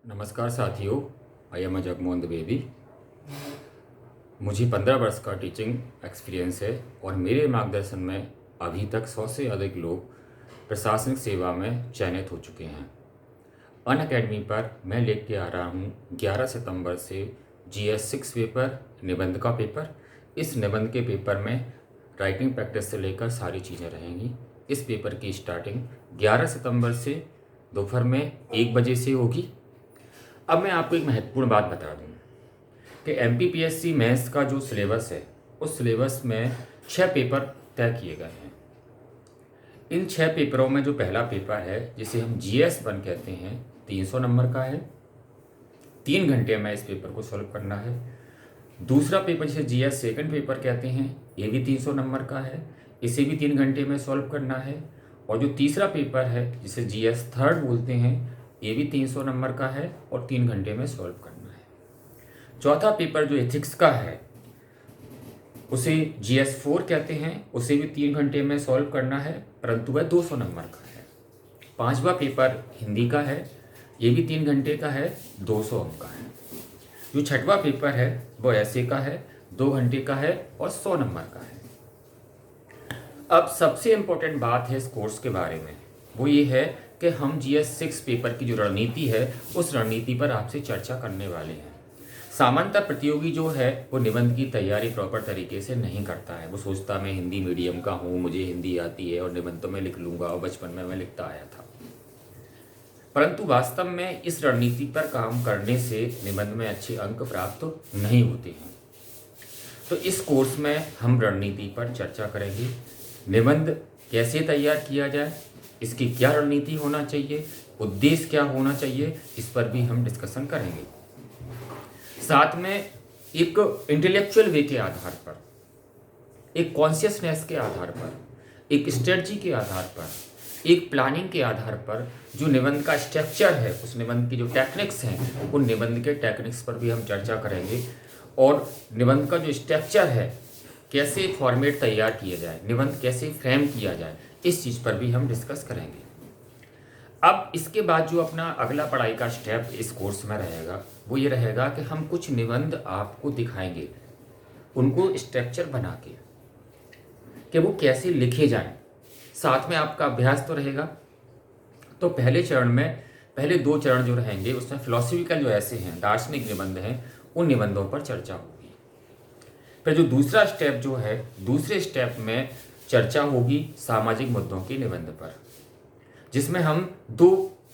नमस्कार साथियों, I am Jagmohan Dwivedi. मुझे 15 वर्ष का टीचिंग एक्सपीरियंस है और मेरे मार्गदर्शन में अभी तक 100 से अधिक लोग प्रशासनिक सेवा में चयनित हो चुके हैं। अनअकैडमी पर मैं लेके आ रहा हूँ 11 सितंबर से GS6 पेपर, निबंध का पेपर। इस निबंध के पेपर में राइटिंग प्रैक्टिस से लेकर सारी चीज़ें रहेंगी। इस पेपर की स्टार्टिंग 11 सितंबर से दोपहर में 1 बजे से होगी। अब मैं आपको एक महत्वपूर्ण बात बता दूं कि MPPSC मैथ्स का जो सिलेबस है, उस सिलेबस में 6 पेपर तय किए गए हैं। इन 6 पेपरों में जो पहला पेपर है, जिसे हम GS1 कहते हैं, 300 नंबर का है। 3 घंटे में इस पेपर को सॉल्व करना है। दूसरा पेपर जिसे GS सेकंड पेपर कहते हैं, ये भी 300 नंबर का है, इसे भी 3 घंटे में सॉल्व करना है। और जो तीसरा पेपर है, जिसे GS थर्ड बोलते हैं, ये भी 300 नंबर का है और 3 घंटे में सॉल्व करना है। चौथा पेपर जो एथिक्स का है, उसे GS4 कहते हैं, उसे भी 3 घंटे में सॉल्व करना है, परंतु वह 200 नंबर का है। पांचवा पेपर हिंदी का है, ये भी 3 घंटे का है, 200 अंक का है। जो छठवां पेपर है वो ऐसे का है, 2 घंटे का है और 100 नंबर का है। अब सबसे इम्पोर्टेंट बात है इस कोर्स के बारे में, वो ये है कि हम GS6 पेपर की जो रणनीति है, उस रणनीति पर आपसे चर्चा करने वाले हैं। सामान्यतः प्रतियोगी जो है वो निबंध की तैयारी प्रॉपर तरीके से नहीं करता है। वो सोचता मैं हिंदी मीडियम का हूँ, मुझे हिंदी आती है और निबंध तो मैं लिख लूँगा, और बचपन में मैं लिखता आया था। परंतु वास्तव में इस रणनीति पर काम करने से निबंध में अच्छे अंक प्राप्त नहीं होते हैं। तो इस कोर्स में हम रणनीति पर चर्चा करेंगे। निबंध कैसे तैयार किया जाए, इसकी क्या रणनीति होना चाहिए, उद्देश्य क्या होना चाहिए, इस पर भी हम डिस्कशन करेंगे। साथ में एक इंटेलेक्चुअल वे के आधार पर, एक कॉन्शियसनेस के आधार पर, एक स्ट्रेटजी के आधार पर, एक प्लानिंग के आधार पर जो निबंध का स्ट्रक्चर है, उस निबंध की जो टेक्निक्स हैं, उन निबंध के टेक्निक्स पर भी हम चर्चा करेंगे। और निबंध का जो स्ट्रक्चर है, कैसे फॉर्मेट तैयार किया जाए, निबंध कैसे फ्रेम किया जाए, इस चीज़ पर भी हम डिस्कस करेंगे। अब इसके बाद जो अपना अगला पढ़ाई का स्टेप इस कोर्स में रहेगा, वो ये रहेगा कि हम कुछ निबंध आपको दिखाएंगे, उनको स्ट्रक्चर बना के कि वो कैसे लिखे जाएं। साथ में आपका अभ्यास तो रहेगा। तो पहले चरण में, पहले 2 चरण जो रहेंगे, उसमें फिलोसफिकल जो ऐसे हैं, दार्शनिक निबंध हैं, उन निबंधों पर चर्चा होगी। फिर जो दूसरा स्टेप जो है, दूसरे स्टेप में चर्चा होगी सामाजिक मुद्दों के निबंध पर, जिसमें हम 2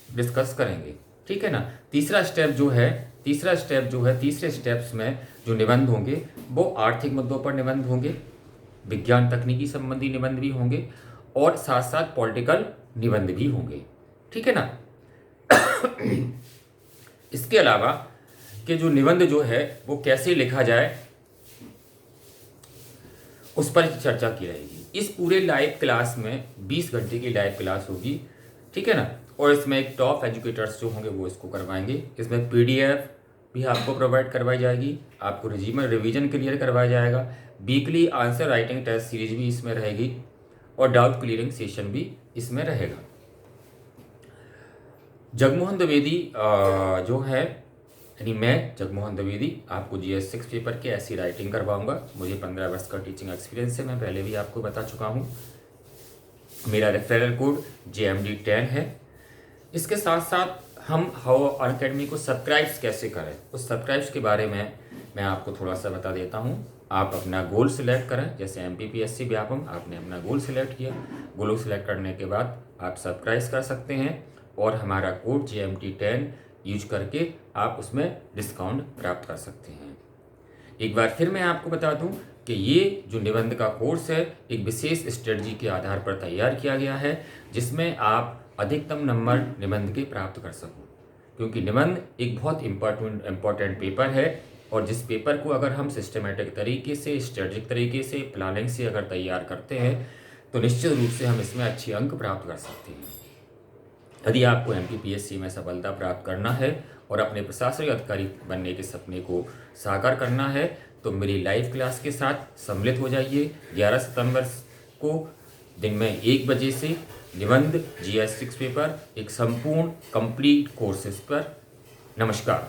डिस्कस करेंगे, ठीक है ना। तीसरा स्टेप जो है, तीसरे स्टेप्स में जो निबंध होंगे वो आर्थिक मुद्दों पर निबंध होंगे, विज्ञान तकनीकी संबंधी निबंध भी होंगे और साथ साथ पॉलिटिकल निबंध भी होंगे, ठीक है ना। इसके अलावा कि जो निबंध जो है वो कैसे लिखा जाए, उस पर चर्चा की रहेगी। इस पूरे लाइव क्लास में 20 घंटे की लाइव क्लास होगी, ठीक है ना। और इसमें एक टॉप एजुकेटर्स जो होंगे वो इसको करवाएंगे। इसमें PDF भी आपको प्रोवाइड करवाई जाएगी, आपको रिवीजन क्लियर करवाया जाएगा, weekly answer writing test series भी इसमें रहेगी और डाउट क्लियरिंग सेशन भी इसमें रहेगा। जगमोहन द्विवेदी जो है, यानी मैं जगमोहन द्विवेदी आपको GS6 पेपर की ऐसी राइटिंग करवाऊंगा। मुझे 15 वर्ष का टीचिंग एक्सपीरियंस है, मैं पहले भी आपको बता चुका हूँ। मेरा रेफरल कोड JMD10 है। इसके साथ साथ हम हाउ अनअकैडमी को सब्सक्राइब्स कैसे करें, उस सब्सक्राइब्स के बारे में मैं आपको थोड़ा सा बता देता हूँ। आप अपना गोल सिलेक्ट करें, जैसे MPPSC व्यापम, आपने अपना गोल सिलेक्ट किया, गोल सिलेक्ट करने के बाद आप सब्सक्राइब कर सकते हैं और हमारा कोड JMD10 यूज करके आप उसमें डिस्काउंट प्राप्त कर सकते हैं। एक बार फिर मैं आपको बता दूं कि ये जो निबंध का कोर्स है, एक विशेष स्ट्रेटजी के आधार पर तैयार किया गया है, जिसमें आप अधिकतम नंबर निबंध के प्राप्त कर सको। क्योंकि निबंध एक बहुत इम्पॉर्टेंट पेपर है और जिस पेपर को अगर हम सिस्टमेटिक तरीके से, स्ट्रेटजिक तरीके से, प्लानिंग से अगर तैयार करते हैं, तो निश्चित रूप से हम इसमें अच्छे अंक प्राप्त कर सकते हैं। यदि आपको MPPSC में सफलता प्राप्त करना है और अपने प्रशासनिक अधिकारी बनने के सपने को साकार करना है, तो मेरी लाइव क्लास के साथ सम्मिलित हो जाइए। 11 सितंबर को दिन में 1 बजे से निबंध GS6 पेपर, एक संपूर्ण कंप्लीट कोर्सेज पर नमस्कार।